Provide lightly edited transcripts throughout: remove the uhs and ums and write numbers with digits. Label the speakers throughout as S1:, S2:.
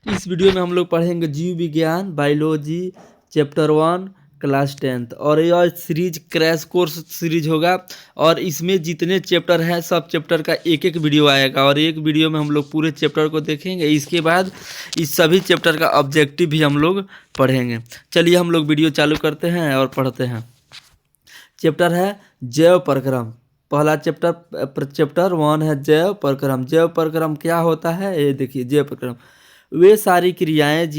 S1: इस वीडियो में हम लोग पढ़ेंगे जीव विज्ञान बायोलॉजी चैप्टर 1 क्लास 10th। और यह सीरीज क्रैश कोर्स सीरीज होगा और इसमें जितने चैप्टर हैं सब चैप्टर का एक एक वीडियो आएगा और एक वीडियो में हम लोग पूरे चैप्टर को देखेंगे। इसके बाद इस सभी चैप्टर का ऑब्जेक्टिव भी हम लोग पढ़ेंगे। चलिए हम लोग वीडियो चालू करते हैं और पढ़ते हैं। चैप्टर है जैव परक्रम। पहला चैप्टर 1 है जैव परक्रम। जैव परक्रम क्या होता है ये देखिए। जैव परक्रम वे सारी क्रियाएं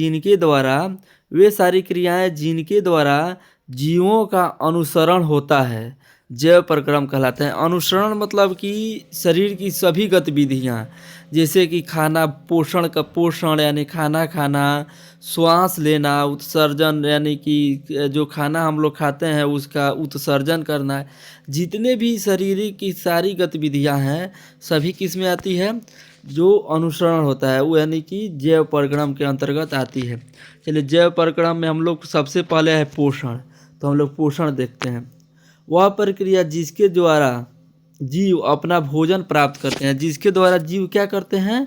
S1: जिनके द्वारा जीवों का अनुसरण होता है जैव परक्रम कहलाते हैं। अनुसरण मतलब कि शरीर की सभी गतिविधियां, जैसे कि खाना पोषण यानी खाना खाना, श्वास लेना, उत्सर्जन यानी कि जो खाना हम लोग खाते हैं उसका उत्सर्जन करना, जितने भी शरीर की सारी गतिविधियां हैं सभी किस में आती है, जो अनुसरण होता है वो यानी कि जैव परक्रम के अंतर्गत आती है। चलिए जैव परक्रम में हम लोग सबसे पहले है पोषण। तो हम लोग पोषण देखते हैं। वह प्रक्रिया जिसके द्वारा जीव अपना भोजन प्राप्त करते हैं। जिसके द्वारा जीव क्या करते हैं,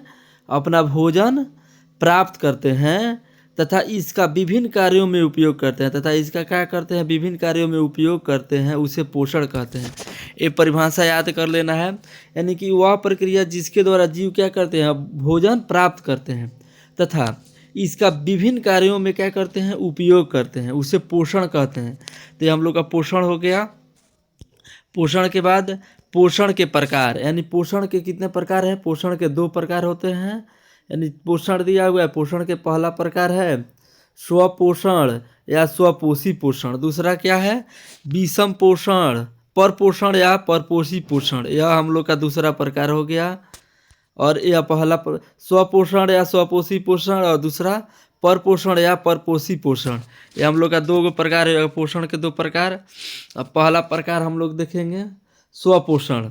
S1: अपना भोजन प्राप्त करते हैं तथा इसका विभिन्न कार्यों में उपयोग करते हैं। विभिन्न कार्यों में उपयोग करते हैं, उसे पोषण कहते हैं। ये परिभाषा याद कर लेना है। यानी कि वह प्रक्रिया जिसके द्वारा जीव क्या करते हैं, भोजन प्राप्त करते हैं तथा इसका विभिन्न कार्यों में क्या करते हैं, उपयोग करते हैं, उसे पोषण कहते हैं। तो ये हम लोग का पोषण हो गया। पोषण के बाद पोषण के प्रकार, यानी पोषण के कितने प्रकार हैं, पोषण के 2 प्रकार होते हैं। यानी पोषण दिया हुआ है। पोषण के पहला प्रकार है स्वपोषण या स्वपोषी पोषण। दूसरा क्या है, विषम पोषण, परपोषण या परपोषी पोषण। यह हम लोग का दूसरा प्रकार हो गया। और यह पहला स्वपोषण या स्वपोषी पोषण और दूसरा परपोषण या परपोषी पोषण। ये हम लोग का 2 प्रकार है, पोषण के 2 प्रकार। अब पहला प्रकार हम लोग देखेंगे स्वपोषण।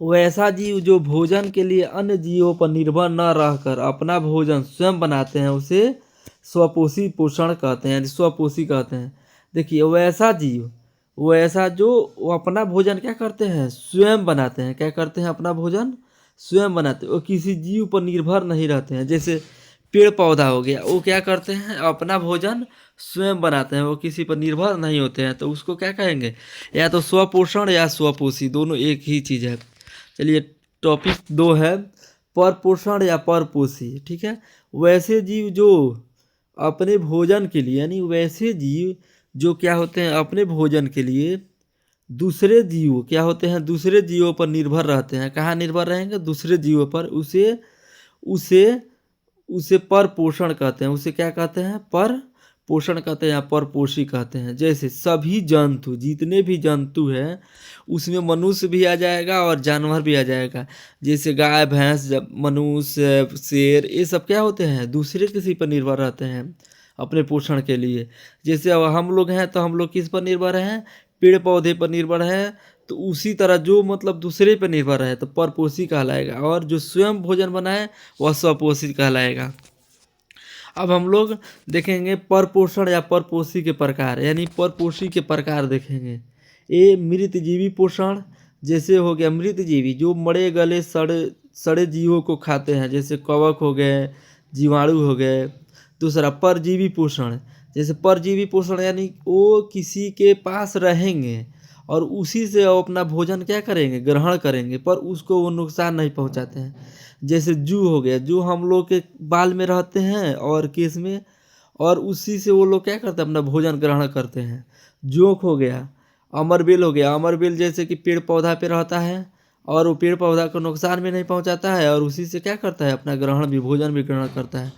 S1: वैसा जीव जो भोजन के लिए अन्य जीवों पर निर्भर न रहकर अपना भोजन स्वयं बनाते हैं उसे स्वपोषी पोषण कहते हैं, स्वपोषी कहते हैं। देखिए वैसा जो वो अपना भोजन क्या करते हैं, स्वयं बनाते हैं। क्या करते हैं, अपना भोजन स्वयं बनाते हैं। वो किसी जीव पर निर्भर नहीं रहते हैं। जैसे पेड़ पौधा हो गया, वो क्या करते हैं, अपना भोजन स्वयं बनाते हैं, वो किसी पर निर्भर नहीं होते हैं। तो उसको क्या कहेंगे, या तो स्वपोषण या स्वपोषी, दोनों एक ही चीज़ है। चलिए टॉपिक 2 है परपोषण या परपोषी। ठीक है। वैसे जीव जो अपने भोजन के लिए, यानी वैसे जीव जो क्या होते हैं, अपने भोजन के लिए दूसरे जीव क्या होते हैं, दूसरे जीवों पर निर्भर रहते हैं। कहाँ निर्भर रहेंगे, दूसरे जीवों पर। उसे उसे उसे परपोषण कहते हैं। उसे क्या कहते हैं, पर पोषण कहते हैं या परपोषी कहते हैं। जैसे सभी जंतु, जितने भी जंतु हैं उसमें मनुष्य भी आ जाएगा और जानवर भी आ जाएगा। जैसे गाय भैंस, मनुष्य, शेर, ये सब क्या होते हैं, दूसरे किसी पर निर्भर रहते हैं अपने पोषण के लिए। जैसे अब हम लोग हैं तो हम लोग किस पर निर्भर हैं, पेड़ पौधे पर निर्भर है। तो उसी तरह जो मतलब दूसरे पर निर्भर है तो परपोषी कहलाएगा, और जो स्वयं भोजन बनाए वह स्वपोषी कहलाएगा। अब हम लोग देखेंगे परपोषण या परपोषी के प्रकार, यानी परपोषी के प्रकार देखेंगे। ये मृतजीवी पोषण, जैसे हो गया मृतजीवी जो मरे गले सड़े जीवों को खाते हैं, जैसे कवक हो गए, जीवाणु हो गए। दूसरा परजीवी पोषण, जैसे परजीवी पोषण यानी वो किसी के पास रहेंगे और उसी से वो अपना भोजन क्या करेंगे, ग्रहण करेंगे, पर उसको वो नुकसान नहीं पहुंचाते हैं। जैसे जू हो गया, जो हम लोग के बाल में रहते हैं और केस में, और उसी से वो लोग क्या करते हैं, अपना भोजन ग्रहण करते हैं। जोंक हो गया, अमरबेल हो गया। अमरबेल जैसे कि पेड़ पौधा पे रहता है और वो पेड़ पौधा को नुकसान भी नहीं पहुंचाता है और उसी से क्या करता है, अपना ग्रहण भी, भोजन भी ग्रहण करता है।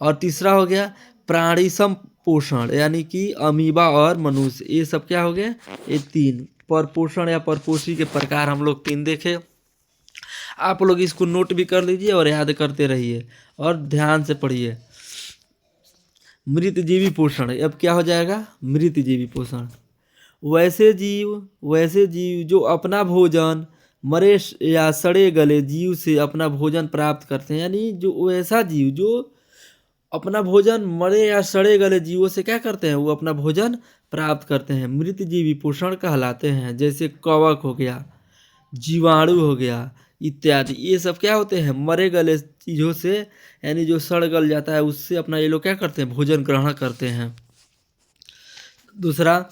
S1: और तीसरा हो गया प्राणिसम पोषण, यानी कि अमीबा और मनुष्य। ये सब क्या हो गए, ये 3 परपोषण या परपोषी के प्रकार हम लोग 3 देखे। आप लोग इसको नोट भी कर लीजिए और याद करते रहिए और ध्यान से पढ़िए। मृतजीवी पोषण, अब क्या हो जाएगा, मृतजीवी पोषण। वैसे जीव जो अपना भोजन मरे या सड़े गले जीव से अपना भोजन प्राप्त करते हैं। यानी जो वैसा जीव जो अपना भोजन मरे या सड़े गले जीवों से क्या करते हैं, वो अपना भोजन प्राप्त करते हैं, मृतजीवी पोषण कहलाते हैं। जैसे कवक हो गया, जीवाणु हो गया, इत्यादि। ये सब क्या होते हैं, मरे गले चीज़ों से, यानी जो सड़ गल जाता है उससे अपना ये लोग क्या करते हैं, भोजन ग्रहण करते हैं। दूसरा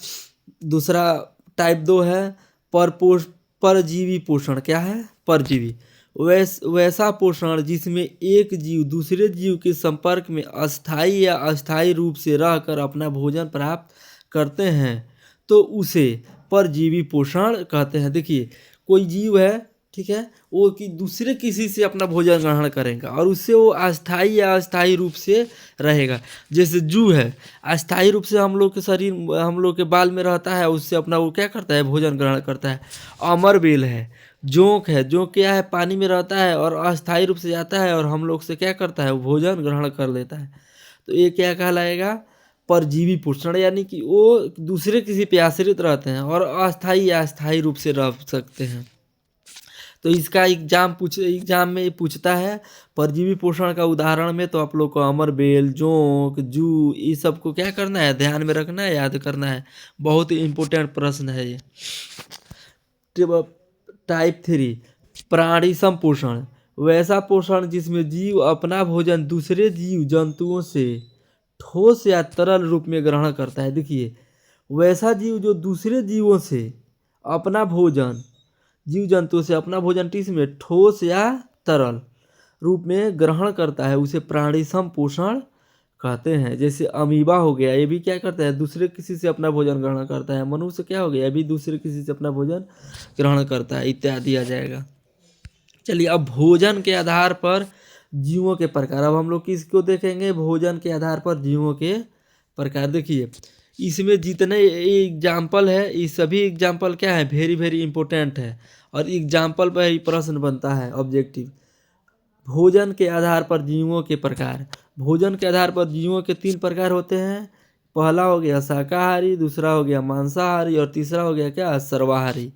S1: दूसरा टाइप 2 है परजीवी पोषण। क्या है, परजीवी। वैसा पोषण जिसमें एक जीव दूसरे जीव के संपर्क में अस्थायी या अस्थायी रूप से रहकर अपना भोजन प्राप्त करते हैं, तो उसे परजीवी पोषण कहते हैं। देखिए, कोई जीव है, ठीक है, वो कि दूसरे किसी से अपना भोजन ग्रहण करेगा और उससे वो अस्थायी या अस्थायी रूप से रहेगा। जैसे जू है, अस्थायी रूप से हम लोग के शरीर, हम लोग के बाल में रहता है, उससे अपना वो क्या करता है, भोजन ग्रहण करता है। अमरबेल है, जोंक है, जोंक क्या है, पानी में रहता है और अस्थायी रूप से जाता है और हम लोग से क्या करता है, वो भोजन ग्रहण कर लेता है। तो ये क्या कहलाएगा, परजीवी पोषण, यानी कि वो दूसरे किसी पे आश्रित रहते हैं और अस्थायी या अस्थायी रूप से रह सकते हैं। तो इसका एग्जाम में पूछता है परजीवी पोषण का उदाहरण में, तो आप लोग को अमरबेल, जोंक, जू, ये सब को क्या करना है, ध्यान में रखना है, याद करना है। बहुत ही इम्पोर्टेंट प्रश्न है ये। टाइप 3 प्राणी संपोषण। वैसा पोषण जिसमें जीव अपना भोजन दूसरे जीव जंतुओं से ठोस या तरल रूप में ग्रहण करता है। देखिए, वैसा जीव जो दूसरे जीवों से अपना भोजन, जीव जंतु से अपना भोजन किस में, ठोस या तरल रूप में ग्रहण करता है, उसे प्राणी संपोषण कहते हैं। जैसे अमीबा हो गया, ये भी क्या करता है, दूसरे किसी से अपना भोजन ग्रहण करता है। मनुष्य क्या हो गया, ये भी दूसरे किसी से अपना भोजन ग्रहण करता है, इत्यादि आ जाएगा। चलिए, अब भोजन के आधार पर जीवों के प्रकार। अब हम लोग किसको देखेंगे, भोजन के आधार पर जीवों के प्रकार। देखिए, इसमें जितने एग्जाम्पल है, ये सभी एग्जाम्पल क्या है, वेरी वेरी इंपॉर्टेंट है और एग्जाम्पल पर ही प्रश्न बनता है ऑब्जेक्टिव। भोजन के आधार पर जीवों के प्रकार। भोजन के आधार पर जीवों के 3 प्रकार होते हैं। पहला हो गया शाकाहारी, दूसरा हो गया मांसाहारी और तीसरा हो गया क्या, सर्वाहारी।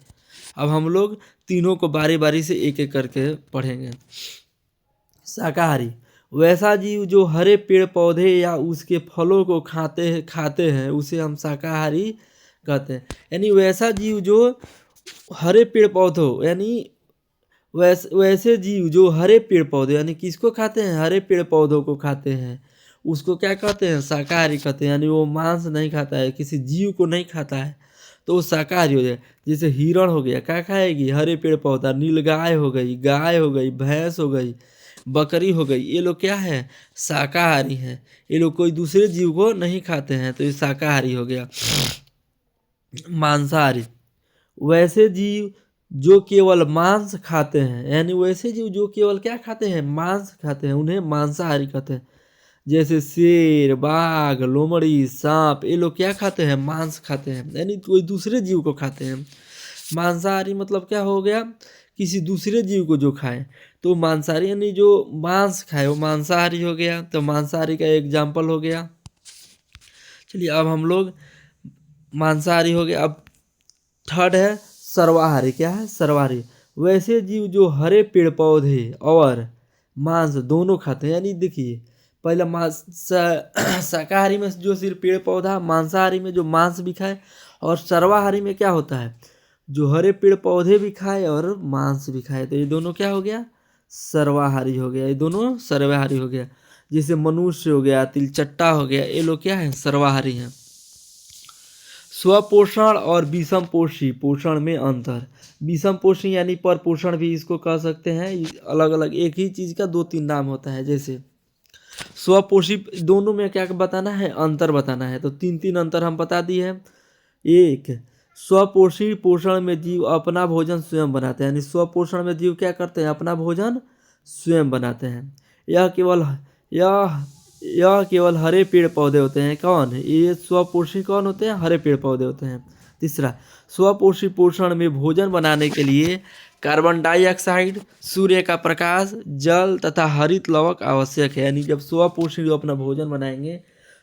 S1: अब हम लोग तीनों को बारी बारी से एक एक करके पढ़ेंगे। शाकाहारी, वैसा जीव जो हरे पेड़ पौधे या उसके फलों को खाते हैं उसे हम शाकाहारी कहते हैं। यानी वैसा जीव जो हरे पेड़ पौधों, यानी वैसे जीव जो हरे पेड़ पौधे, यानी किसको खाते हैं, हरे पेड़ पौधों को खाते हैं, उसको क्या कहते हैं, शाकाहारी कहते हैं। यानी वो मांस नहीं खाता है, किसी जीव को नहीं खाता है, तो वो शाकाहारी हो जाए। जैसे हिरण हो गया, क्या खाएगी, हरे पेड़ पौधा। नीलगाय हो गई, गाय हो गई, भैंस हो गई, बकरी हो गई, ये लोग क्या है, शाकाहारी हैं। ये लोग कोई दूसरे जीव को नहीं खाते हैं, तो ये शाकाहारी हो गया। मांसाहारी, वैसे जीव जो केवल मांस खाते हैं, यानी वैसे जीव जो केवल क्या खाते हैं, मांस खाते हैं, उन्हें मांसाहारी कहते हैं। जैसे शेर, बाघ, लोमड़ी, सांप, ये लोग क्या खाते हैं, मांस खाते हैं, यानी कोई दूसरे जीव को खाते हैं। मांसाहारी मतलब क्या हो गया, किसी दूसरे जीव को जो खाए, तो मांसाहारी यानी जो मांस खाए वो मांसाहारी हो गया। तो मांसाहारी का एग्जाम्पल हो गया। चलिए, अब हम लोग मांसाहारी हो गया। अब थर्ड है सर्वाहारी। क्या है, सर्वाहारी, वैसे जीव जो हरे पेड़ पौधे और मांस दोनों खाते हैं। यानी देखिए, पहला शाकाहारी में जो सिर्फ पेड़ पौधा, मांसाहारी में जो मांस भी खाए, और सर्वाहारी में क्या होता है, जो हरे पेड़ पौधे भी खाए और मांस भी खाए। तो ये दोनों क्या हो गया, सर्वाहारी हो गया, ये दोनों सर्वाहारी हो गया। जैसे मनुष्य हो गया, तिलचट्टा हो गया, ये लोग क्या है, सर्वाहारी हैं। स्वपोषण और विषम पोषी पोषण में अंतर। विषम पोषी यानी पर पोषण भी इसको कह सकते हैं। अलग अलग एक ही चीज़ का 2-3 नाम होता है। जैसे स्वपोषी, दोनों में क्या बताना है, अंतर बताना है। तो 3-3 अंतर हम बता दिए हैं। एक, स्वपोषी पोषण में जीव अपना भोजन स्वयं बनाते हैं, यानी स्वपोषण में जीव क्या करते हैं, अपना भोजन स्वयं बनाते हैं। यह केवल हरे पेड़ पौधे होते हैं। कौन, ये स्वपोषी कौन होते हैं, हरे पेड़ पौधे होते हैं। तीसरा, स्वपोषी पोषण में भोजन बनाने के लिए कार्बन डाइऑक्साइड, सूर्य का प्रकाश, जल तथा हरित लवक आवश्यक है। यानी जब स्वपोषी अपना भोजन बनाएंगे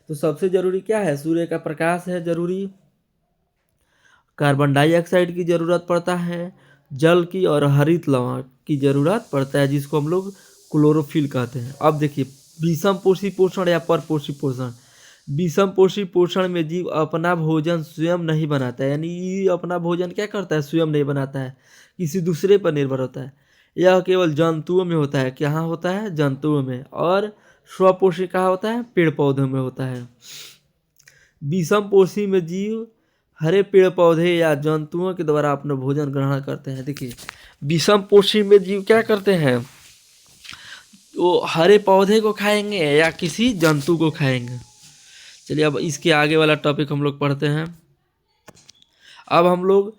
S1: तो सबसे जरूरी क्या है, सूर्य का प्रकाश है जरूरी, कार्बन डाइऑक्साइड की ज़रूरत पड़ता है, जल की और हरित लवण की ज़रूरत पड़ता है, जिसको हम लोग क्लोरोफिल कहते हैं। अब देखिए, विषम पोषी पोषण या परपोषी पोषण। विषम पोषी पोषण में जीव अपना भोजन स्वयं नहीं बनाता है, यानी ये अपना भोजन क्या करता है, स्वयं नहीं बनाता है, किसी दूसरे पर निर्भर होता है। यह केवल जंतुओं में होता है। कहाँ होता है? जंतुओं में। और स्वपोषी कहाँ होता है? पेड़ पौधों में होता है। विषमपोषी में जीव हरे पेड़ पौधे या जंतुओं के द्वारा अपना भोजन ग्रहण करते हैं। देखिए, विषमपोषी में जीव क्या करते हैं? वो हरे पौधे को खाएंगे या किसी जंतु को खाएंगे। चलिए अब इसके आगे वाला टॉपिक हम लोग पढ़ते हैं। अब हम लोग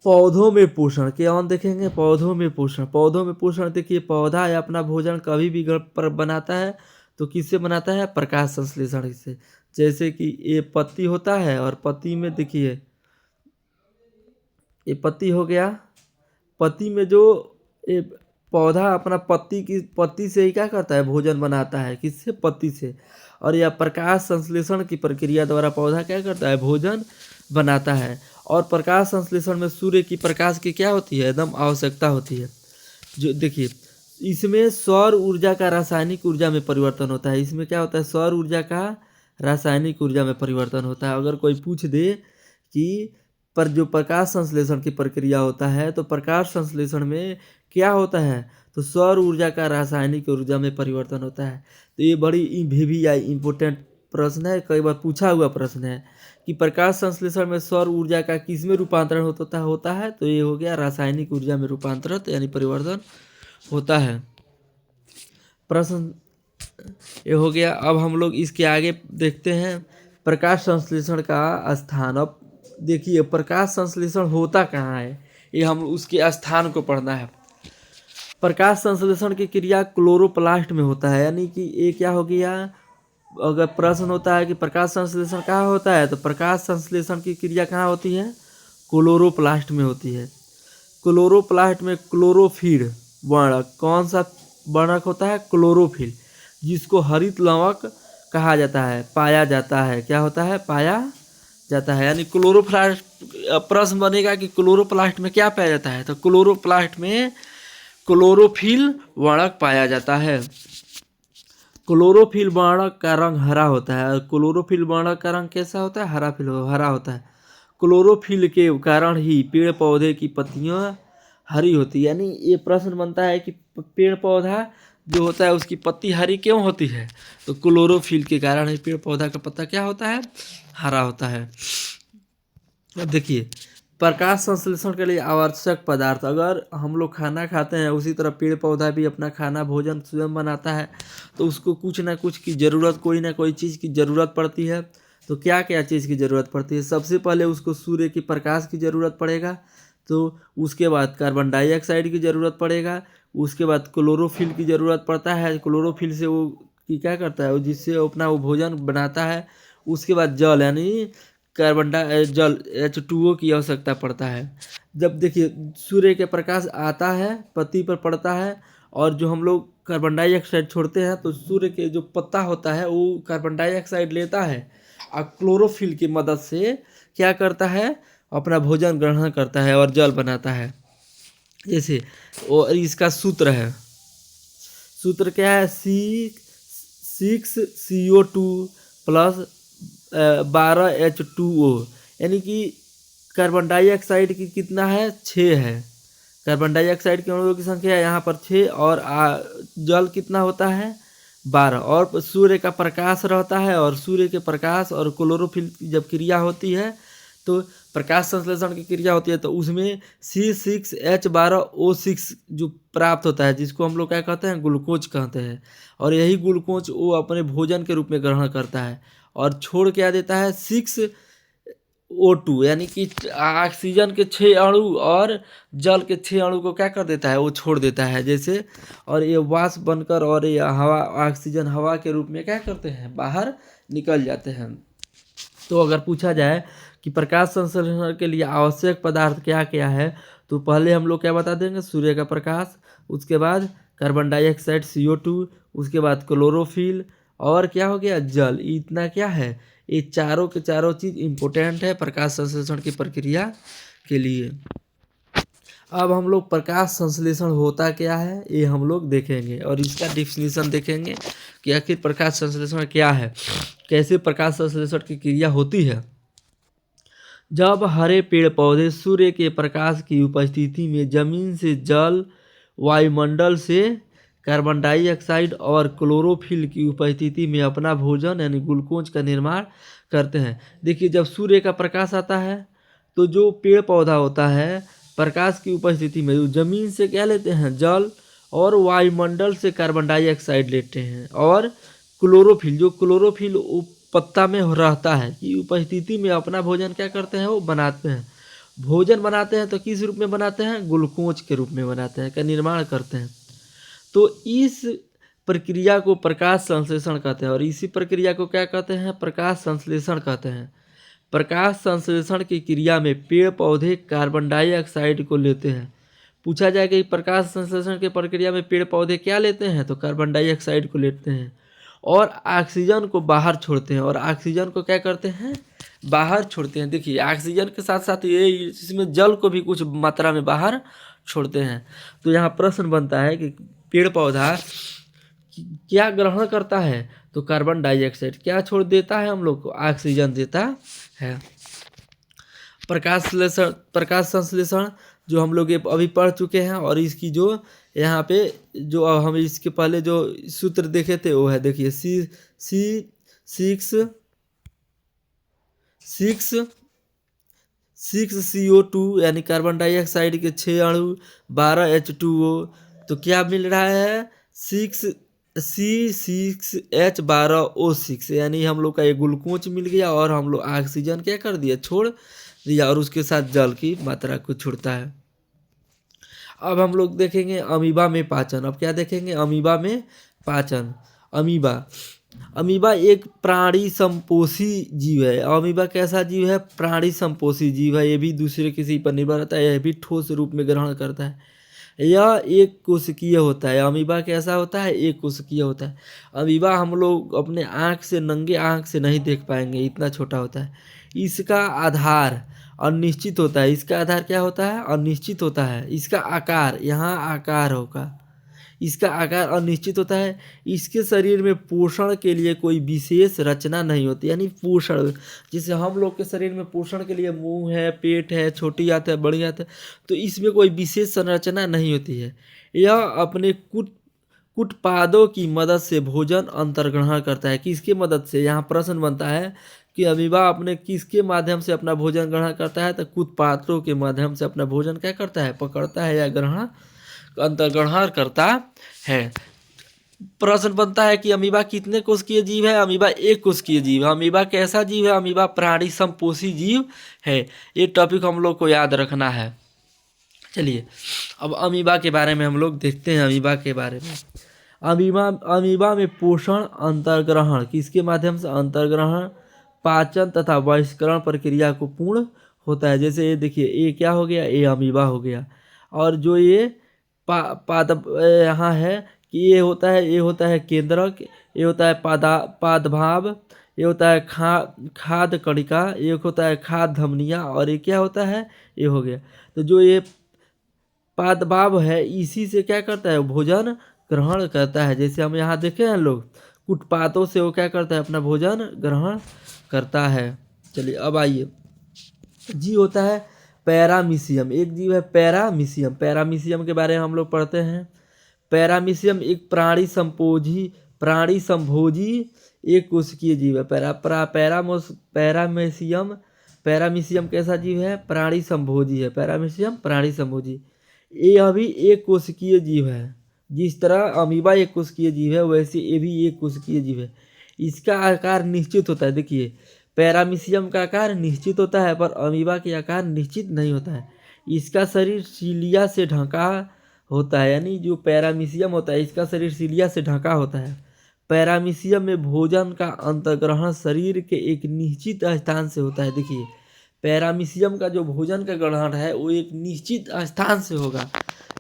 S1: पौधों में पोषण के ऑन देखेंगे। पौधों में पोषण, पौधों में पोषण देखिए, पौधा या अपना भोजन कभी भी घर पर बनाता है तो किससे बनाता है? प्रकाश संश्लेषण से। जैसे कि ये पत्ती होता है और पत्ती में देखिए, ये पत्ती हो गया। पत्ती में जो ये पौधा अपना पत्ती से ही क्या करता है? भोजन बनाता है। किससे? पत्ती से। और यह प्रकाश संश्लेषण की प्रक्रिया द्वारा पौधा क्या करता है? भोजन बनाता है। और प्रकाश संश्लेषण में सूर्य की प्रकाश की क्या होती है? एकदम आवश्यकता होती है। जो देखिए, इसमें सौर ऊर्जा का रासायनिक ऊर्जा में परिवर्तन होता है। इसमें क्या होता है? सौर ऊर्जा का रासायनिक ऊर्जा में परिवर्तन होता है। अगर कोई पूछ दे कि पर जो प्रकाश संश्लेषण की प्रक्रिया होता है तो प्रकाश संश्लेषण में क्या होता है? तो सौर ऊर्जा का रासायनिक ऊर्जा में परिवर्तन होता है। तो ये बड़ी इम्पोर्टेंट प्रश्न है, कई बार पूछा हुआ प्रश्न है कि प्रकाश संश्लेषण में सौर ऊर्जा का किस में रूपांतरण होता है? तो ये हो गया रासायनिक ऊर्जा में रूपांतरित यानी परिवर्तन होता है। प्रश्न ये हो गया। अब हम लोग इसके आगे देखते हैं प्रकाश संश्लेषण का स्थान। अब देखिए, प्रकाश संश्लेषण होता कहाँ है, ये हम उसके स्थान को पढ़ना है। प्रकाश संश्लेषण की क्रिया क्लोरोप्लास्ट में होता है। यानी कि ये क्या हो गया? अगर प्रश्न होता है कि प्रकाश संश्लेषण कहाँ होता है, तो प्रकाश संश्लेषण की क्रिया कहाँ होती है? क्लोरोप्लास्ट में होती है। क्लोरोप्लास्ट में क्लोरोफिल वर्णक, कौन सा वर्णक होता है? क्लोरोफिल, जिसको हरित लवक कहा जाता है, पाया जाता है। क्या होता है? पाया जाता है। यानी क्लोरोप्लास्ट, प्रश्न बनेगा कि क्लोरोप्लास्ट में क्या पाया जाता है, तो क्लोरोप्लास्ट में क्लोरोफिल वर्णक पाया जाता है। क्लोरोफिल वर्णक का रंग हरा होता है। क्लोरोफिल वर्णक का रंग कैसा होता है? हरा होता है। क्लोरोफिल के कारण ही पेड़ पौधे की पत्तियां हरी होती है। यानी ये प्रश्न बनता है कि पेड़ पौधा जो होता है उसकी पत्ती हरी क्यों होती है? तो क्लोरोफिल के कारण ही पेड़ पौधा का पत्ता क्या होता है? हरा होता है। अब देखिए, प्रकाश संश्लेषण के लिए आवश्यक पदार्थ, अगर हम लोग खाना खाते हैं उसी तरह पेड़ पौधा भी अपना खाना भोजन स्वयं बनाता है, तो उसको कुछ ना कुछ की ज़रूरत, कोई ना कोई चीज़ की ज़रूरत पड़ती है। तो क्या क्या चीज़ की ज़रूरत पड़ती है? सबसे पहले उसको सूर्य की प्रकाश की ज़रूरत पड़ेगा, तो उसके बाद कार्बन डाइऑक्साइड की ज़रूरत पड़ेगा, उसके बाद क्लोरोफिल की ज़रूरत पड़ता है। क्लोरोफिल से वो कि क्या करता है, वो जिससे वो अपना वो भोजन बनाता है। उसके बाद जल, यानी जल H2O की आवश्यकता पड़ता है। जब देखिए सूर्य के प्रकाश आता है, पत्ती पर पड़ता है, और जो हम लोग कार्बन डाइऑक्साइड छोड़ते हैं, तो सूर्य के जो पत्ता होता है वो कार्बन डाइऑक्साइड लेता है और क्लोरोफिल की मदद से क्या करता है? अपना भोजन ग्रहण करता है और जल बनाता है। जैसे और इसका सूत्र है, सूत्र क्या है? C6CO2 प्लस 12H2O, यानी कि कार्बन डाइऑक्साइड की कितना है? 6 है। कार्बन डाइऑक्साइड के अणुओं की संख्या है यहाँ पर 6, और जल कितना होता है? 12। और सूर्य का प्रकाश रहता है, और सूर्य के प्रकाश और क्लोरोफिल की जब क्रिया होती है, तो प्रकाश संश्लेषण की क्रिया होती है, तो उसमें C6H12O6 जो प्राप्त होता है, जिसको हम लोग क्या कहते हैं? ग्लूकोज कहते हैं। और यही ग्लूकोज वो अपने भोजन के रूप में ग्रहण करता है और छोड़ क्या देता है? 6O2, यानी कि ऑक्सीजन के 6 अणु और जल के 6 अणु को क्या कर देता है? वो छोड़ देता है। जैसे, और ये वाष्प बनकर और ये हवा, ऑक्सीजन हवा के रूप में क्या करते हैं? बाहर निकल जाते हैं। तो अगर पूछा जाए कि प्रकाश संश्लेषण के लिए आवश्यक पदार्थ क्या क्या है, तो पहले हम लोग क्या बता देंगे? सूर्य का प्रकाश, उसके बाद कार्बन डाइऑक्साइड CO2, उसके बाद क्लोरोफिल, और क्या हो गया? जल। इतना क्या है? ये चारों के चारों चीज़ इम्पोर्टेंट है प्रकाश संश्लेषण की प्रक्रिया के लिए। अब हम लोग प्रकाश संश्लेषण होता क्या है ये हम लोग देखेंगे, और इसका डिफिनीशन देखेंगे कि आखिर प्रकाश संश्लेषण क्या है, कैसे प्रकाश संश्लेषण की क्रिया होती है। जब हरे पेड़ पौधे सूर्य के प्रकाश की उपस्थिति में जमीन से जल वायुमंडल से कार्बन डाइऑक्साइड और क्लोरोफिल की उपस्थिति में अपना भोजन यानी ग्लूकोज का निर्माण करते हैं। देखिए जब सूर्य का प्रकाश आता है तो जो पेड़ पौधा होता है प्रकाश की उपस्थिति में जमीन से क्या लेते हैं, जल, और वायुमंडल से कार्बन डाइऑक्साइड लेते हैं, और क्लोरोफिल, जो क्लोरोफिल पत्ता में रहता है की उपस्थिति में अपना भोजन क्या करते हैं, वो बनाते हैं। भोजन बनाते हैं तो किस रूप में बनाते हैं, ग्लूकोज के रूप में बनाते हैं, का निर्माण करते हैं। तो इस प्रक्रिया को प्रकाश संश्लेषण कहते हैं, और इसी प्रक्रिया को क्या कहते हैं, प्रकाश संश्लेषण कहते हैं। प्रकाश संश्लेषण की क्रिया में पेड़ पौधे कार्बन डाइऑक्साइड को लेते हैं। पूछा जाए कि प्रकाश संश्लेषण की प्रक्रिया में पेड़ पौधे क्या लेते हैं, तो कार्बन डाइऑक्साइड को लेते हैं और ऑक्सीजन को बाहर छोड़ते हैं, और ऑक्सीजन को क्या करते हैं, बाहर छोड़ते हैं। देखिए ऑक्सीजन के साथ साथ ये इसमें जल को भी कुछ मात्रा में बाहर छोड़ते हैं। तो यहाँ प्रश्न बनता है कि पेड़ पौधा क्या ग्रहण करता है, तो कार्बन डाइऑक्साइड। क्या छोड़ देता है हम लोग को, ऑक्सीजन देता है। प्रकाश संश्लेषण जो हम लोग अभी पढ़ चुके हैं, और इसकी जो यहाँ पे जो हम इसके पहले जो सूत्र देखे थे वो है, देखिए C6CO2 यानी कार्बन डाइऑक्साइड के 6 अणु, 12 H2O, तो क्या मिल रहा है, C6H12O6, यानी हम लोग का ये ग्लूकोज मिल गया, और हम लोग ऑक्सीजन क्या कर दिया, छोड़ दिया, और उसके साथ जल की मात्रा को छोड़ता है। अब हम लोग देखेंगे अमीबा में पाचन। अब क्या देखेंगे, अमीबा में पाचन। अमीबा एक प्राणी संपोषी जीव है। अमीबा कैसा जीव है, प्राणी संपोषी जीव है। ये भी दूसरे किसी पर निर्भर रहता है, यह भी ठोस रूप में ग्रहण करता है। यह एक कोशिकीय होता है। अमीबा कैसा होता है, एक कोशिकीय होता है। अमीबा हम लोग अपने आँख से, नंगे आँख से नहीं देख पाएंगे, इतना छोटा होता है। इसका आधार अनिश्चित होता है। इसका आधार क्या होता है, अनिश्चित होता है। इसका आकार, यहाँ आकार होगा, इसका आकार अनिश्चित होता है। इसके शरीर में पोषण के लिए कोई विशेष रचना नहीं होती, यानी पोषण, जैसे हम लोग के शरीर में पोषण के लिए मुंह है, पेट है, छोटी आंत है, बड़ी आंत है, तो इसमें कोई विशेष संरचना नहीं होती है। यह अपने कुटपादों की मदद से भोजन अंतर्ग्रहण करता है। किसके मदद से, यहाँ प्रश्न बनता है कि अमीबा अपने किसके माध्यम से अपना भोजन ग्रहण करता है, तो कुटपादों के माध्यम से अपना भोजन क्या करता है, पकड़ता है या अंतर्ग्रहण करता है। प्रश्न बनता है कि अमीबा कितने कोशिकीय जीव है, अमीबा एक कोशिकीय जीव है। अमीबा कैसा जीव है, अमीबा प्राणी संपोषी जीव है। ये टॉपिक हम लोग को याद रखना है। चलिए अब अमीबा के बारे में हम लोग देखते हैं। अमीबा के बारे में, अमीबा में पोषण अंतर्ग्रहण किसके माध्यम से, अंतर्ग्रहण, पाचन तथा बहिष्करण प्रक्रिया को पूर्ण होता है। जैसे ये देखिए, ये क्या हो गया, ये अमीबा हो गया, और जो ये यहाँ है कि ये होता है केंद्रक, ये होता है पादभाव, ये होता है खाद कणिका, ये होता है खाद धमनिया, और ये क्या होता है, ये हो गया। तो जो ये पादभाव है, इसी से क्या करता है, भोजन ग्रहण करता है। जैसे हम यहाँ देखे हैं लोग, कुटपातों से वो क्या करता है, अपना भोजन ग्रहण करता है। चलिए अब आइए, जीव होता है पैरामीशियम। एक जीव है पैरामीशियम। पैरामीशियम के बारे में हम लोग पढ़ते हैं। पैरामीशियम एक प्राणी संभोजी एक कोशिकीय जीव है। पैरामीशियम कैसा जीव है, प्राणी संभोजी है। पैरामीशियम प्राणी संभोजी, ये अभी एक कोशिकीय जीव है। जिस तरह अमीबा एक कोशिकीय जीव है, वैसे ये भी एक कोशिकीय जीव है। इसका आकार निश्चित होता है। देखिए पैरामीशियम का आकार निश्चित होता है, पर अमीबा के आकार निश्चित नहीं होता है। इसका शरीर सीलिया से ढका होता है, यानी जो पैरामीशियम होता है, इसका शरीर सीलिया से ढका होता है। पैरामीशियम में भोजन का अंतर्ग्रहण शरीर के एक निश्चित स्थान से होता है। देखिए पैरामीशियम का जो भोजन का ग्रहण है, वो एक निश्चित स्थान से होगा,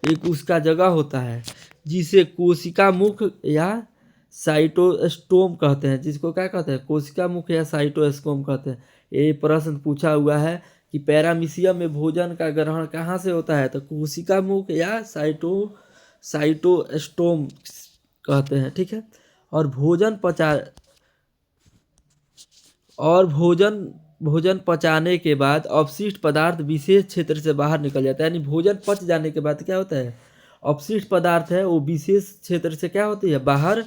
S1: एक उसका जगह होता है, जिसे कोशिका मुख या साइटोस्टोम कहते हैं। जिसको क्या कहते हैं, कोशिका मुख या साइटोस्टोम कहते हैं। ये प्रश्न पूछा हुआ है कि पैरामीशियम में भोजन का ग्रहण कहाँ से होता है, तो कोशिका मुख या साइटोस्टोम कहते हैं। ठीक है, और भोजन पचाने के बाद अपशिष्ट पदार्थ विशेष क्षेत्र से बाहर निकल जाता है। यानी भोजन पच जाने के बाद क्या होता है, अपशिष्ट पदार्थ है वो विशेष क्षेत्र से क्या होती है, बाहर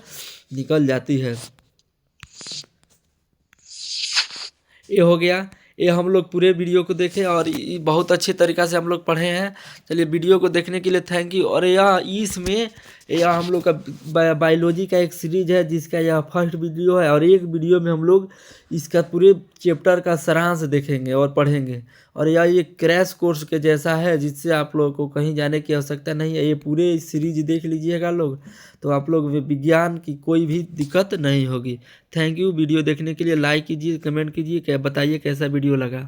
S1: निकल जाती है। ये हो गया। ये हम लोग पूरे वीडियो को देखें और ये बहुत अच्छे तरीक़ा से हम लोग पढ़े हैं। चलिए वीडियो को देखने के लिए थैंक यू। और यह हम लोग का बायोलॉजी का एक सीरीज है जिसका यह फर्स्ट वीडियो है और एक वीडियो में हम लोग इसका पूरे चैप्टर का सारांश देखेंगे और पढ़ेंगे। और यह ये क्रैश कोर्स के जैसा है जिससे आप लोगों को कहीं जाने की आवश्यकता नहीं है। ये पूरे सीरीज देख लीजिएगा लोग, तो आप लोग विज्ञान की कोई भी दिक्कत नहीं होगी। Thank you. वीडियो देखने के लिए लाइक कीजिए, कमेंट कीजिए, क्या बताइए कैसा वीडियो लगा।